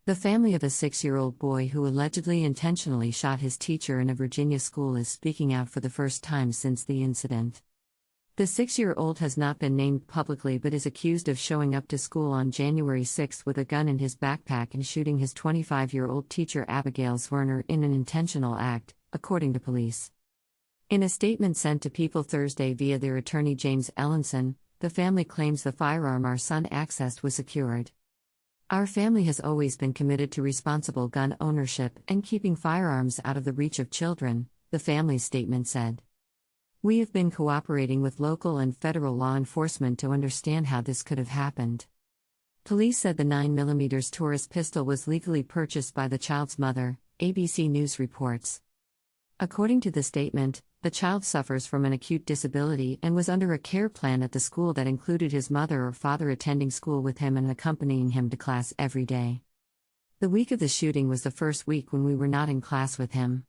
The family of a 6-year-old boy who allegedly intentionally shot his teacher in a Virginia school is speaking out for the first time since the incident. The 6-year-old has not been named publicly but is accused of showing up to school on January 6 with a gun in his backpack and shooting his 25-year-old teacher Abigail Zwerner in an intentional act, according to police. In a statement sent to People Thursday via their attorney James Ellenson, the family claims the firearm our son accessed was secured. Our family has always been committed to responsible gun ownership and keeping firearms out of the reach of children, the family's statement said. We have been cooperating with local and federal law enforcement to understand how this could have happened. Police said the 9mm Taurus pistol was legally purchased by the child's mother, ABC News reports. According to the statement, the child suffers from an acute disability and was under a care plan at the school that included his mother or father attending school with him and accompanying him to class every day. The week of the shooting was the first week when we were not in class with him.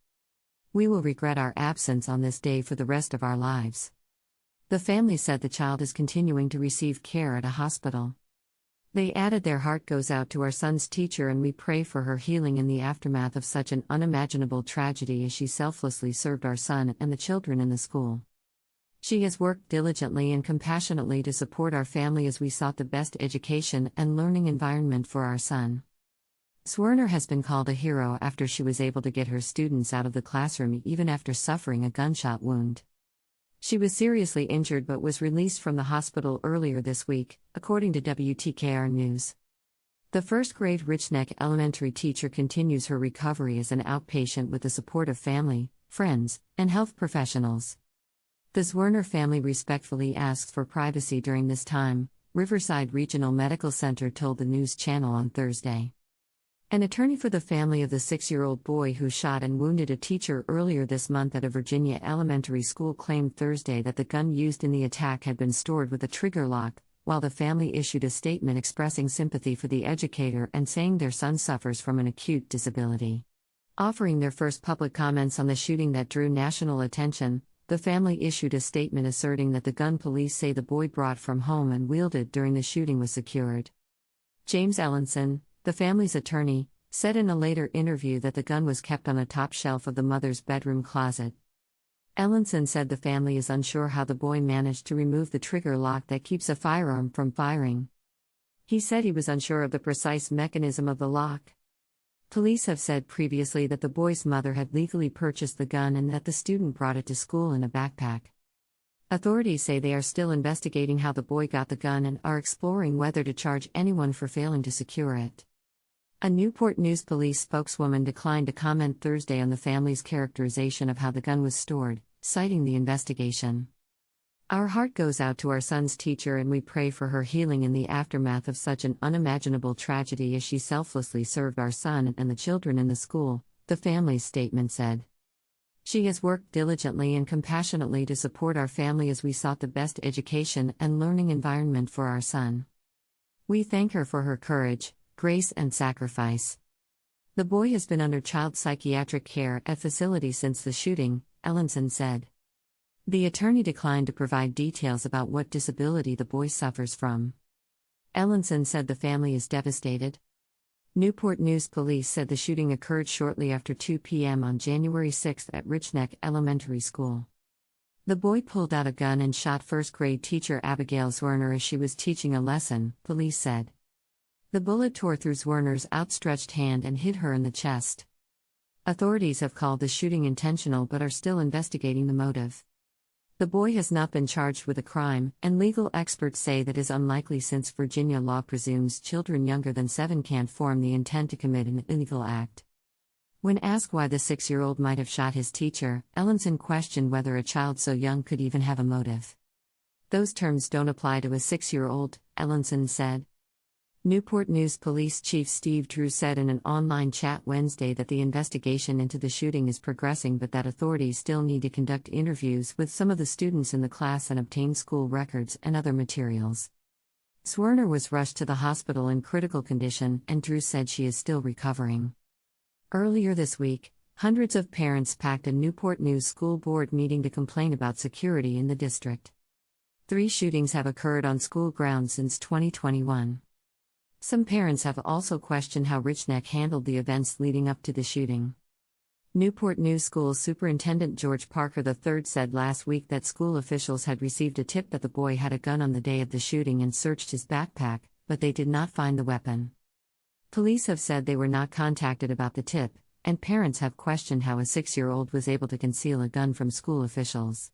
We will regret our absence on this day for the rest of our lives. The family said the child is continuing to receive care at a hospital. They added their heart goes out to our son's teacher and we pray for her healing in the aftermath of such an unimaginable tragedy as she selflessly served our son and the children in the school. She has worked diligently and compassionately to support our family as we sought the best education and learning environment for our son. Zwerner has been called a hero after she was able to get her students out of the classroom even after suffering a gunshot wound. She was seriously injured but was released from the hospital earlier this week, according to WTKR News. The first-grade Richneck elementary teacher continues her recovery as an outpatient with the support of family, friends, and health professionals. The Zwerner family respectfully asks for privacy during this time, Riverside Regional Medical Center told the news channel on Thursday. An attorney for the family of the 6-year-old boy who shot and wounded a teacher earlier this month at a Virginia elementary school claimed Thursday that the gun used in the attack had been stored with a trigger lock, while the family issued a statement expressing sympathy for the educator and saying their son suffers from an acute disability. Offering their first public comments on the shooting that drew national attention, the family issued a statement asserting that the gun police say the boy brought from home and wielded during the shooting was secured. James Ellenson, the family's attorney, said in a later interview that the gun was kept on a top shelf of the mother's bedroom closet. Ellenson said the family is unsure how the boy managed to remove the trigger lock that keeps a firearm from firing. He said he was unsure of the precise mechanism of the lock. Police have said previously that the boy's mother had legally purchased the gun and that the student brought it to school in a backpack. Authorities say they are still investigating how the boy got the gun and are exploring whether to charge anyone for failing to secure it. A Newport News police spokeswoman declined to comment Thursday on the family's characterization of how the gun was stored, citing the investigation. Our heart goes out to our son's teacher and we pray for her healing in the aftermath of such an unimaginable tragedy as she selflessly served our son and the children in the school, the family's statement said. She has worked diligently and compassionately to support our family as we sought the best education and learning environment for our son. We thank her for her courage, grace and sacrifice. The boy has been under child psychiatric care at facility since the shooting, Ellenson said. The attorney declined to provide details about what disability the boy suffers from. Ellenson said the family is devastated. Newport News police said the shooting occurred shortly after 2 p.m. on January 6 at Richneck Elementary School. The boy pulled out a gun and shot first-grade teacher Abigail Zwerner as she was teaching a lesson, police said. The bullet tore through Zwerner's outstretched hand and hit her in the chest. Authorities have called the shooting intentional but are still investigating the motive. The boy has not been charged with a crime, and legal experts say that is unlikely since Virginia law presumes children younger than 7 can't form the intent to commit an illegal act. When asked why the 6-year-old might have shot his teacher, Ellenson questioned whether a child so young could even have a motive. Those terms don't apply to a 6-year-old, Ellenson said. Newport News Police Chief Steve Drew said in an online chat Wednesday that the investigation into the shooting is progressing but that authorities still need to conduct interviews with some of the students in the class and obtain school records and other materials. Zwerner was rushed to the hospital in critical condition, and Drew said she is still recovering. Earlier this week, hundreds of parents packed a Newport News school board meeting to complain about security in the district. 3 shootings have occurred on school grounds since 2021. Some parents have also questioned how Richneck handled the events leading up to the shooting. Newport News School Superintendent George Parker III said last week that school officials had received a tip that the boy had a gun on the day of the shooting and searched his backpack, but they did not find the weapon. Police have said they were not contacted about the tip, and parents have questioned how a 6-year-old was able to conceal a gun from school officials.